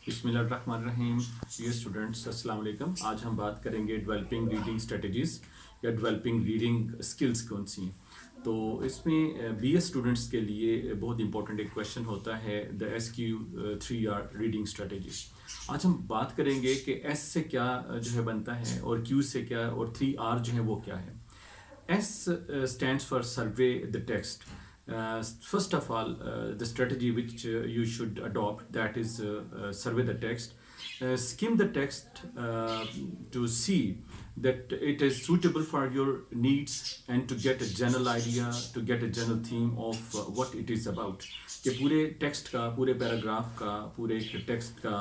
बिस्मिल्लाहिर्रहमानिर्रहीम। ये स्टूडेंट्स अस्सलाम वालेकुम। आज हम बात करेंगे डेवलपिंग रीडिंग स्ट्रेटजीज़ या डेवलपिंग रीडिंग स्किल्स कौन सी हैं। तो इसमें बीएस स्टूडेंट्स के लिए बहुत इंपॉर्टेंट एक क्वेश्चन होता है द SQ3R रीडिंग स्ट्रेटजीज। आज हम बात करेंगे कि एस से क्या जो है बनता है और क्यू से क्या और 3R जो है वो क्या है। S stands for survey the text. First of all, the strategy which you should adopt, that is survey the text. Skim the text to see that it is suitable for your needs and to get a general idea, to get a general theme of what it is about. कि पूरे text का, पूरे paragraph का, पूरे text का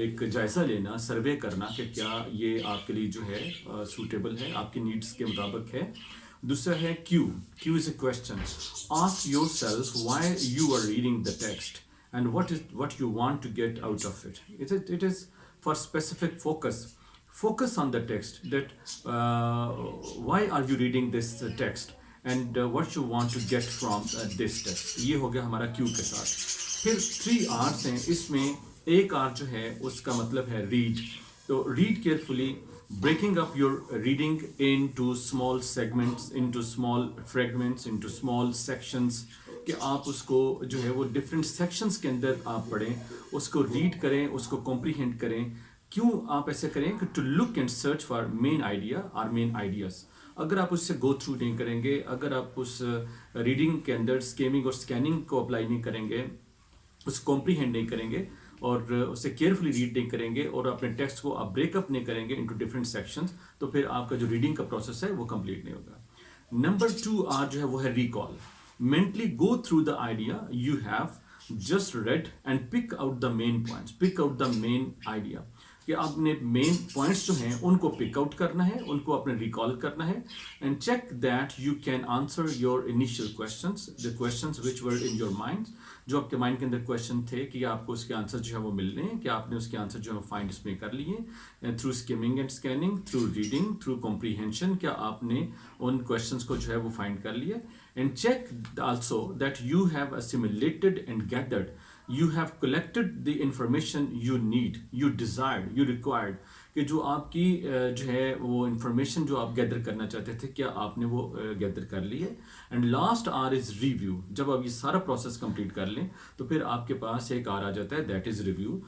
एक जायज़ा लेना, सर्वे करना कि क्या ये आपके लिए जो है सूटेबल है, आपकी नीड्स के मुताबिक है। दूसरा है Q is a question. Ask yourself why you are reading the text and what you want to get out of it. It is for specific focus. Focus on the text, that why are you reading this text and what you want to get from this text. ये हो गया हमारा Q के साथ। फिर 3 R's हैं, इसमें एक R जो है उसका मतलब है रीड। तो read carefully, breaking up your reading into small segments, into small fragments, into small sections, कि आप उसको जो है वो डिफरेंट सेक्शंस के अंदर आप पढ़ें, उसको रीड करें, उसको कॉम्प्रीहेंड करें। क्यों आप ऐसे करें कि to look and search for main idea और मेन आइडियाज़। अगर आप उससे गो थ्रू नहीं करेंगे, अगर आप उस रीडिंग के अंदर स्केमिंग और स्कैनिंग को अप्लाई नहीं करेंगे, उस कॉम्प्रीहेंड नहीं करेंगे और उसे केयरफुली रीड नहीं करेंगे और अपने टेक्स्ट को आप ब्रेकअप नहीं करेंगे इनटू डिफरेंट सेक्शंस, तो फिर आपका जो रीडिंग का प्रोसेस है वो कंप्लीट नहीं होगा। नंबर 2 R जो है वो है recall. Mentally go through the idea you have just read and pick out the main points, pick out the main idea, कि आपने मेन पॉइंट्स जो हैं उनको पिक आउट करना है, उनको आपने रिकॉल करना है। And check that you can answer your initial questions, the questions which were in your mind, जो आपके माइंड के अंदर क्वेश्चन थे कि आपको उसके आंसर जो है वो मिल रहे हैं, कि आपने उसके आंसर जो है फाइंड इसमें कर लिए through skimming and scanning, through reading, through comprehension, क्या आपने उन क्वेश्चंस को जो है वो फाइंड कर लिया। And check also that you have assimilated and gathered, you have collected the information you need, you desired, you required, कि जो आपकी जो है वो इंफॉर्मेशन जो आप गैदर करना चाहते थे, क्या आपने वो गैदर कर ली है। And last R is review. जब आप ये सारा प्रोसेस कंप्लीट कर लें तो फिर आपके पास एक R आ जाता है, that is review.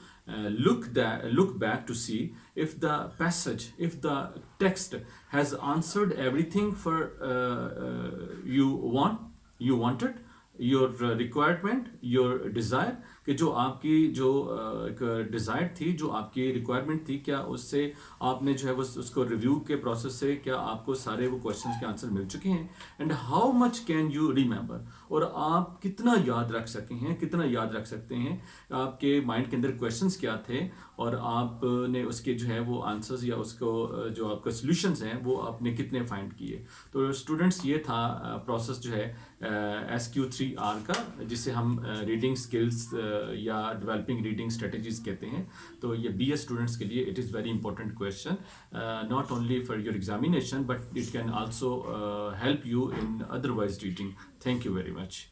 look back to see if the passage, if the text has answered everything for you wanted, your requirement, your desire, कि जो आपकी जो एक डिज़ायर थी, जो आपकी रिक्वायरमेंट थी, क्या उससे आपने जो है वो उसको रिव्यू के प्रोसेस से क्या आपको सारे वो क्वेश्चंस के आंसर मिल चुके हैं। And how much can you remember, और आप कितना याद रख सके हैं, कितना याद रख सकते हैं, आपके माइंड के अंदर क्वेश्चंस क्या थे और आपने उसके जो है वो आंसर्स या उसको जो आपका सोल्यूशंस हैं वो आपने कितने फाइंड किए। तो स्टूडेंट्स ये था प्रोसेस जो है SQ3R का, जिसे हम रीडिंग स्किल्स या डेवलपिंग रीडिंग स्ट्रेटजीज कहते हैं। तो ये BS स्टूडेंट्स के लिए it is very important question, not only for your examination but it can also help you in otherwise reading. Thank you very much.